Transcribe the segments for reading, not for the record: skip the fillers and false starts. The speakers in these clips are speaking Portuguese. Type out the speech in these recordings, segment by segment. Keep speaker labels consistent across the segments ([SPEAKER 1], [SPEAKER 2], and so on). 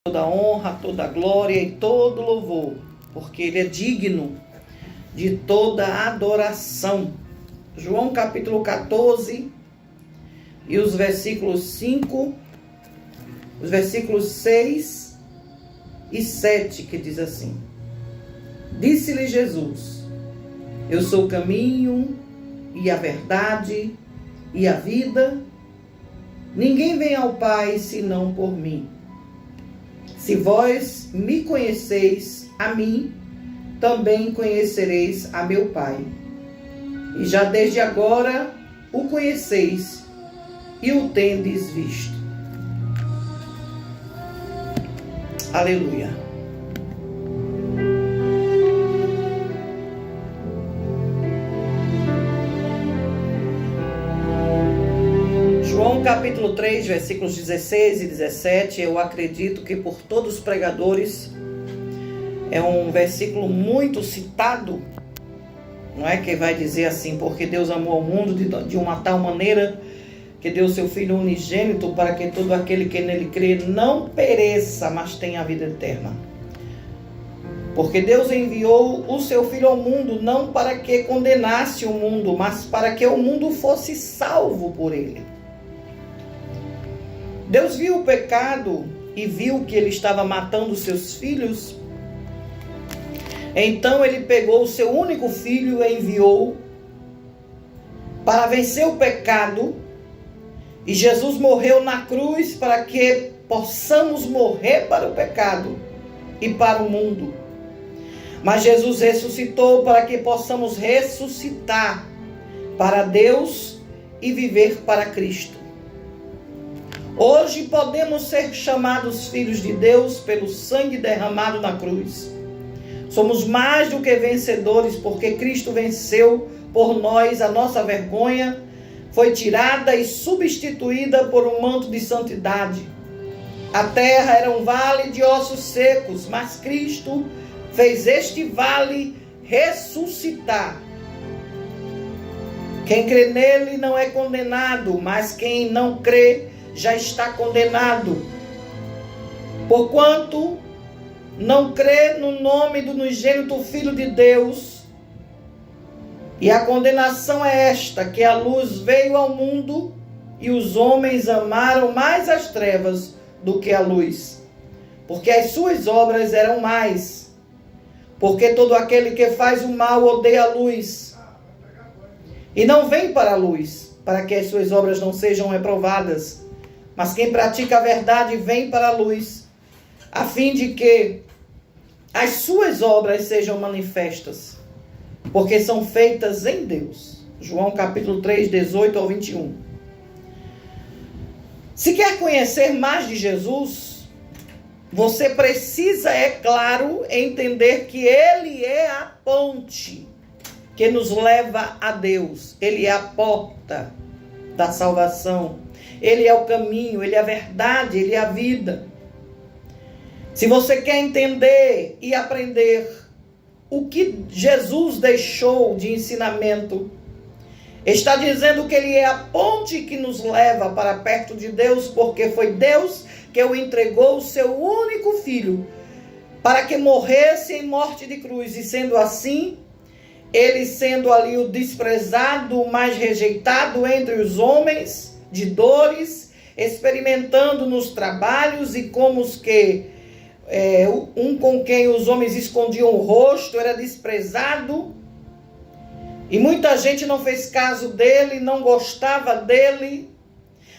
[SPEAKER 1] toda honra, toda glória e todo louvor, porque Ele é digno de toda adoração. João capítulo 14 e os versículos 5, os versículos 6 e 7, que diz assim: Disse-lhe Jesus: Eu sou o caminho e a verdade e a vida. Ninguém vem ao Pai senão por mim. Se vós me conheceis a mim, também conhecereis a meu Pai. E já desde agora o conheceis e o tendes visto. Aleluia. João capítulo 3, versículos 16 e 17, eu acredito que por todos os pregadores é um versículo muito citado, não é? Que vai dizer assim: porque Deus amou o mundo de uma tal maneira que deu seu Filho unigênito para que todo aquele que nele crê não pereça, mas tenha a vida eterna. Porque Deus enviou o seu Filho ao mundo não para que condenasse o mundo, mas para que o mundo fosse salvo por ele. Deus viu o pecado e viu que ele estava matando seus filhos. Então ele pegou o seu único filho e enviou para vencer o pecado. E Jesus morreu na cruz para que possamos morrer para o pecado e para o mundo. Mas Jesus ressuscitou para que possamos ressuscitar para Deus e viver para Cristo. Hoje podemos ser chamados filhos de Deus pelo sangue derramado na cruz. Somos mais do que vencedores, porque Cristo venceu por nós. A nossa vergonha foi tirada e substituída por um manto de santidade. A terra era um vale de ossos secos, mas Cristo fez este vale ressuscitar. Quem crê nele não é condenado, mas quem não crê já está condenado, porquanto não crê no nome do unigênito Filho de Deus. E a condenação é esta, que a luz veio ao mundo e os homens amaram mais as trevas do que a luz, porque as suas obras eram mais. Porque todo aquele que faz o mal odeia a luz e não vem para a luz, para que as suas obras não sejam reprovadas. Mas quem pratica a verdade vem para a luz, a fim de que as suas obras sejam manifestas, porque são feitas em Deus. João capítulo 3, 18 ao 21. Se quer conhecer mais de Jesus, você precisa, é claro, entender que Ele é a ponte que nos leva a Deus. Ele é a porta da salvação. Ele é o caminho, Ele é a verdade, Ele é a vida. Se você quer entender e aprender o que Jesus deixou de ensinamento, está dizendo que Ele é a ponte que nos leva para perto de Deus, porque foi Deus que o entregou o seu único filho para que morresse em morte de cruz. E sendo assim, Ele sendo ali o desprezado, o mais rejeitado entre os homens, de dores, experimentando nos trabalhos e como os que um com quem os homens escondiam o rosto, era desprezado, e muita gente não fez caso dele, não gostava dele,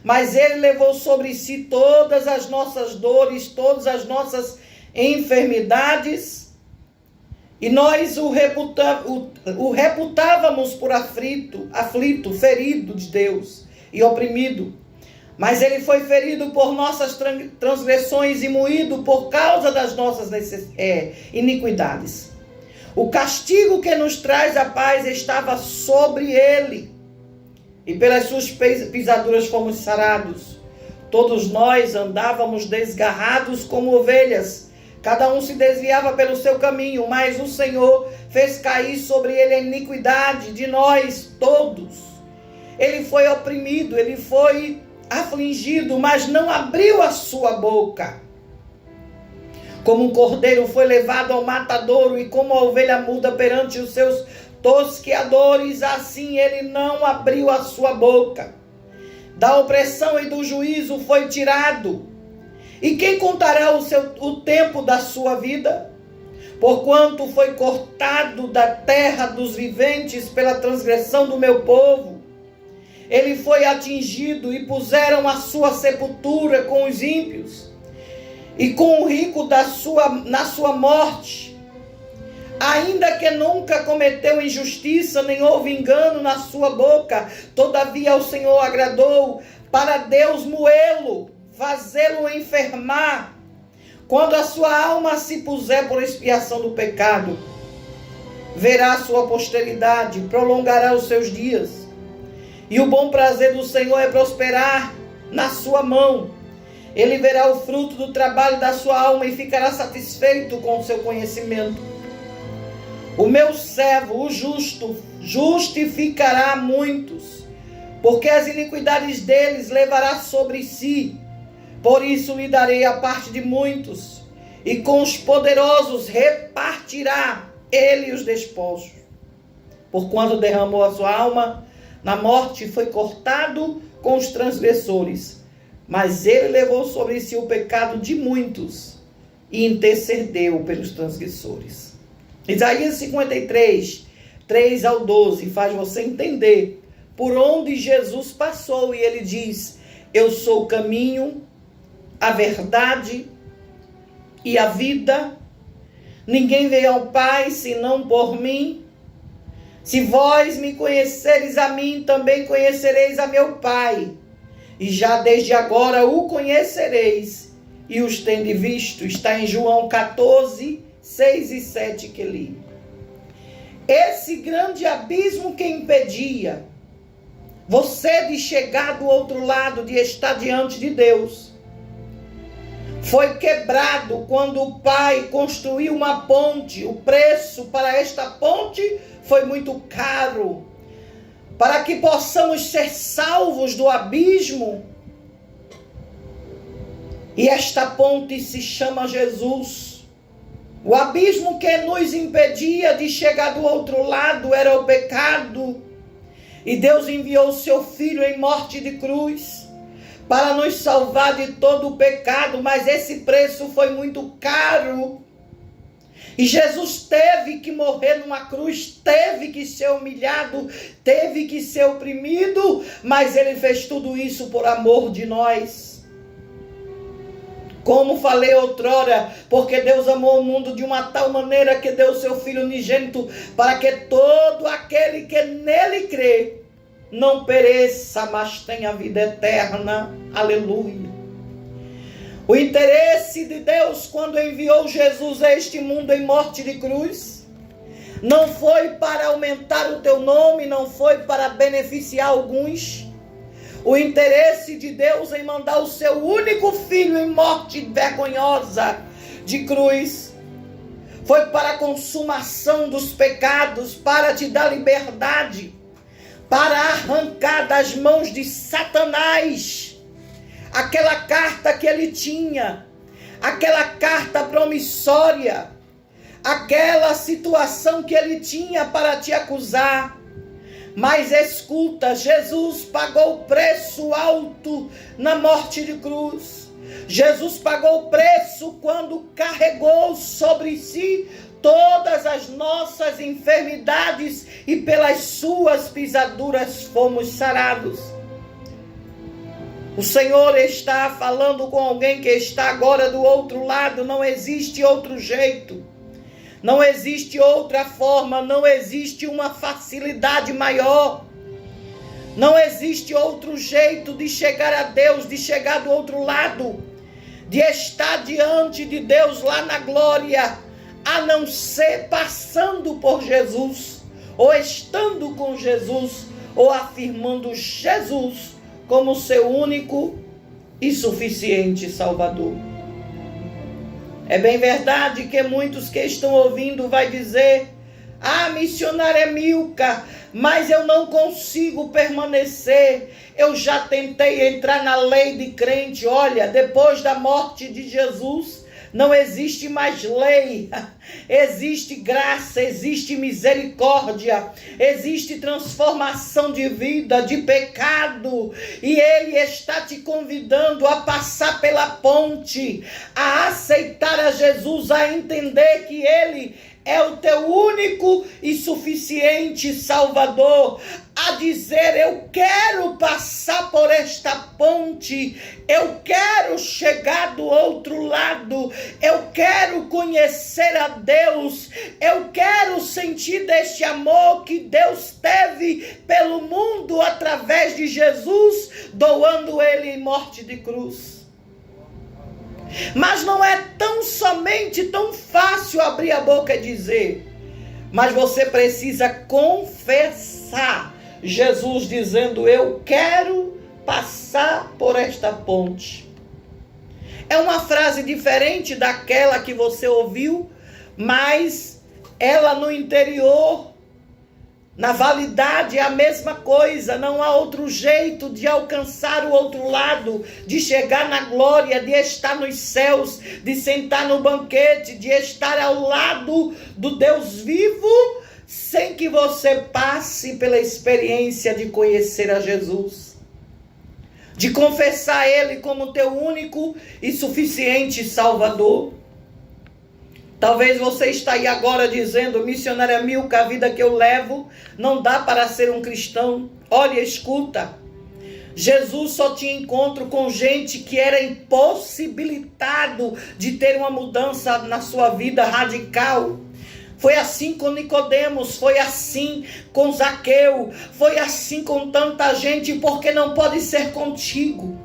[SPEAKER 1] mas ele levou sobre si todas as nossas dores, todas as nossas enfermidades, e nós o reputávamos por aflito, ferido de Deus e oprimido. Mas ele foi ferido por nossas transgressões e moído por causa das nossas iniquidades. O castigo que nos traz a paz estava sobre ele, e pelas suas pisaduras fomos sarados. Todos nós andávamos desgarrados como ovelhas, cada um se desviava pelo seu caminho, mas o Senhor fez cair sobre ele a iniquidade de nós todos. Ele foi oprimido, ele foi afligido, mas não abriu a sua boca. Como um cordeiro foi levado ao matadouro, e como a ovelha muda perante os seus tosqueadores, assim ele não abriu a sua boca. Da opressão e do juízo foi tirado. E quem contará o tempo da sua vida? Porquanto foi cortado da terra dos viventes pela transgressão do meu povo. Ele foi atingido, e puseram a sua sepultura com os ímpios, e com o rico na sua morte. Ainda que nunca cometeu injustiça, nem houve engano na sua boca, todavia ao Senhor agradou para Deus moê-lo, fazê-lo enfermar, quando a sua alma se puser por expiação do pecado. Verá a sua posteridade, prolongará os seus dias, e o bom prazer do Senhor é prosperar na sua mão. Ele verá o fruto do trabalho da sua alma e ficará satisfeito com o seu conhecimento. O meu servo, o justo, justificará muitos, porque as iniquidades deles levará sobre si. Por isso lhe darei a parte de muitos, e com os poderosos repartirá ele os despojos. Porquanto derramou a sua alma na morte, foi cortado com os transgressores. Mas ele levou sobre si o pecado de muitos e intercedeu pelos transgressores. Isaías 53, 3 ao 12, faz você entender por onde Jesus passou. E ele diz: eu sou o caminho, a verdade e a vida. Ninguém veio ao Pai senão por mim. Se vós me conhecereis a mim, também conhecereis a meu Pai. E já desde agora o conhecereis e os tende visto. Está em João 14, 6 e 7 que li. Esse grande abismo que impedia você de chegar do outro lado, de estar diante de Deus, foi quebrado quando o Pai construiu uma ponte. O preço para esta ponte foi muito caro. Para que possamos ser salvos do abismo. E esta ponte se chama Jesus. O abismo que nos impedia de chegar do outro lado era o pecado. E Deus enviou o seu Filho em morte de cruz para nos salvar de todo o pecado. Mas esse preço foi muito caro. E Jesus teve que morrer numa cruz, teve que ser humilhado, teve que ser oprimido, mas ele fez tudo isso por amor de nós. Como falei outrora, porque Deus amou o mundo de uma tal maneira que deu o seu Filho unigênito, para que todo aquele que nele crê não pereça, mas tenha vida eterna. Aleluia. O interesse de Deus quando enviou Jesus a este mundo em morte de cruz, não foi para aumentar o teu nome, não foi para beneficiar alguns. O interesse de Deus em mandar o seu único filho em morte vergonhosa de cruz, foi para a consumação dos pecados, para te dar liberdade, para arrancar das mãos de Satanás aquela carta que ele tinha, aquela carta promissória, aquela situação que ele tinha para te acusar. Mas escuta, Jesus pagou o preço alto na morte de cruz. Jesus pagou o preço quando carregou sobre si todas as nossas enfermidades e pelas suas pisaduras fomos sarados. O Senhor está falando com alguém que está agora do outro lado. Não existe outro jeito. Não existe outra forma. Não existe uma facilidade maior. Não existe outro jeito de chegar a Deus, de chegar do outro lado, de estar diante de Deus lá na glória, a não ser passando por Jesus, ou estando com Jesus, ou afirmando Jesus como seu único e suficiente Salvador. É bem verdade que muitos que estão ouvindo vai dizer: ah, missionária Milka, mas eu não consigo permanecer. Eu já tentei entrar na lei de crente. Olha, depois da morte de Jesus, Não existe mais lei, existe graça, existe misericórdia, existe transformação de vida, de pecado, e Ele está te convidando a passar pela ponte, a aceitar a Jesus, a entender que Ele é o teu único e suficiente Salvador, a dizer: eu quero passar por esta ponte, eu quero chegar do outro lado, eu quero conhecer a Deus, eu quero sentir deste amor que Deus teve pelo mundo através de Jesus, doando Ele em morte de cruz. Mas não é tão fácil abrir a boca e dizer, mas você precisa confessar Jesus dizendo: eu quero passar por esta ponte. É uma frase diferente daquela que você ouviu, mas ela no interior, na validade, é a mesma coisa. Não há outro jeito de alcançar o outro lado, de chegar na glória, de estar nos céus, de sentar no banquete, de estar ao lado do Deus vivo, sem que você passe pela experiência de conhecer a Jesus, de confessar Ele como teu único e suficiente Salvador. Talvez você está aí agora dizendo: missionária Milka, a vida que eu levo não dá para ser um cristão. Olha, escuta, Jesus só tinha encontro com gente que era impossibilitado de ter uma mudança na sua vida radical. Foi assim com Nicodemos, foi assim com Zaqueu, foi assim com tanta gente, porque não pode ser contigo.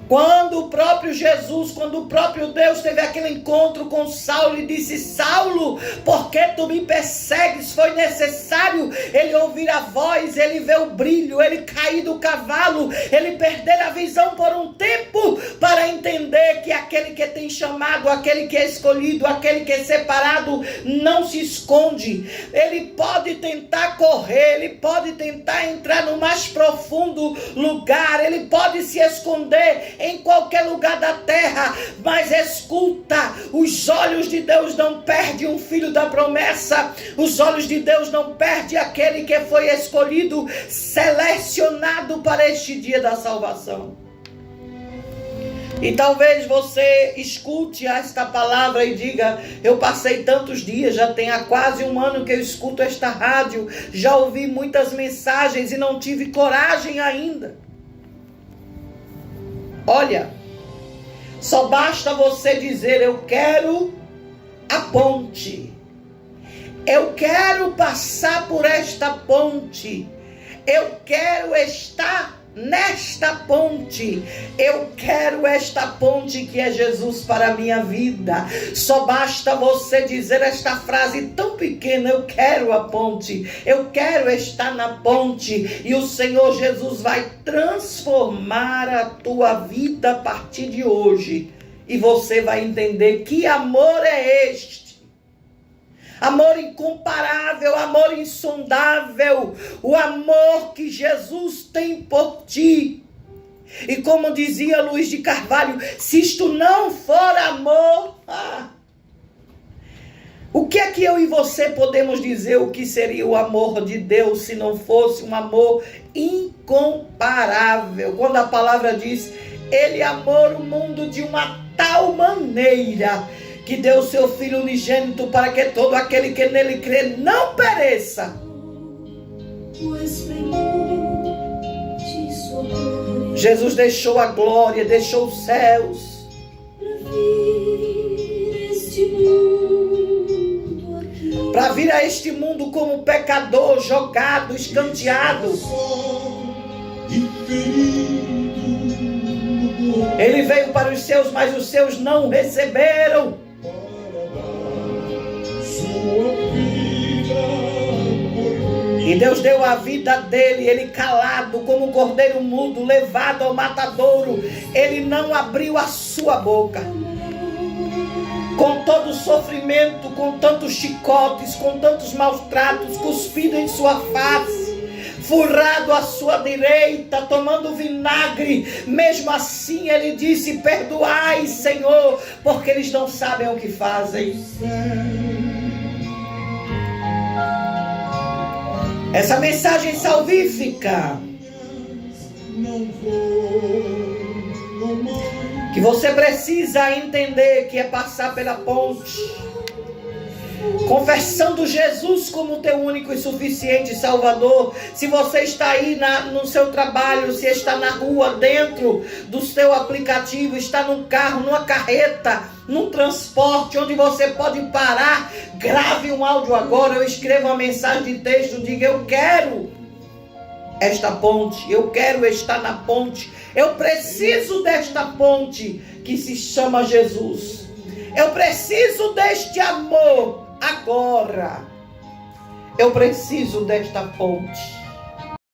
[SPEAKER 1] Quando o próprio Jesus, quando o próprio Deus teve aquele encontro com Saulo e disse: Saulo, por que tu me persegues? Foi necessário ele ouvir a voz, ele ver o brilho, ele cair do cavalo, ele perder a visão por um tempo, para entender que aquele que tem chamado, aquele que é escolhido, aquele que é separado, não se esconde. Ele pode tentar correr, ele pode tentar entrar no mais profundo lugar, ele pode se esconder em qualquer lugar da terra, mas escuta, os olhos de Deus não perdem um filho da promessa, os olhos de Deus não perdem aquele que foi escolhido, selecionado para este dia da salvação. E talvez você escute esta palavra e diga: eu passei tantos dias, já tem há quase um ano que eu escuto esta rádio, já ouvi muitas mensagens e não tive coragem ainda. Olha, só basta você dizer: eu quero a ponte, eu quero passar por esta ponte, eu quero estar nesta ponte, eu quero esta ponte que é Jesus para a minha vida. Só basta você dizer esta frase tão pequena: eu quero a ponte, eu quero estar na ponte, e o Senhor Jesus vai transformar a tua vida a partir de hoje, e você vai entender que amor é este. Amor incomparável, amor insondável, o amor que Jesus tem por ti. E como dizia Luiz de Carvalho, se isto não for amor, o que é que eu e você podemos dizer o que seria o amor de Deus se não fosse um amor incomparável? Quando a palavra diz: Ele amou o mundo de uma tal maneira que deu seu Filho unigênito, para que todo aquele que nele crê não pereça. Jesus deixou a glória, deixou os céus, para vir a este mundo como pecador, jogado, escanteado. Ele veio para os seus, mas os seus não o receberam. E Deus deu a vida dele, ele calado como um cordeiro mudo, levado ao matadouro. Ele não abriu a sua boca. Com todo o sofrimento, com tantos chicotes, com tantos maus tratos, cuspido em sua face, furrado à sua direita, tomando vinagre, mesmo assim ele disse: perdoai, Senhor, porque eles não sabem o que fazem. Essa mensagem salvífica que você precisa entender que é passar pela ponte, confessando Jesus como teu único e suficiente Salvador. Se você está aí no seu trabalho, se está na rua, dentro do seu aplicativo, está num carro, numa carreta, num transporte, onde você pode parar, grave um áudio agora, eu escrevo uma mensagem de texto, diga: eu quero esta ponte, eu quero estar na ponte, eu preciso desta ponte que se chama Jesus, eu preciso deste amor agora, eu preciso desta ponte.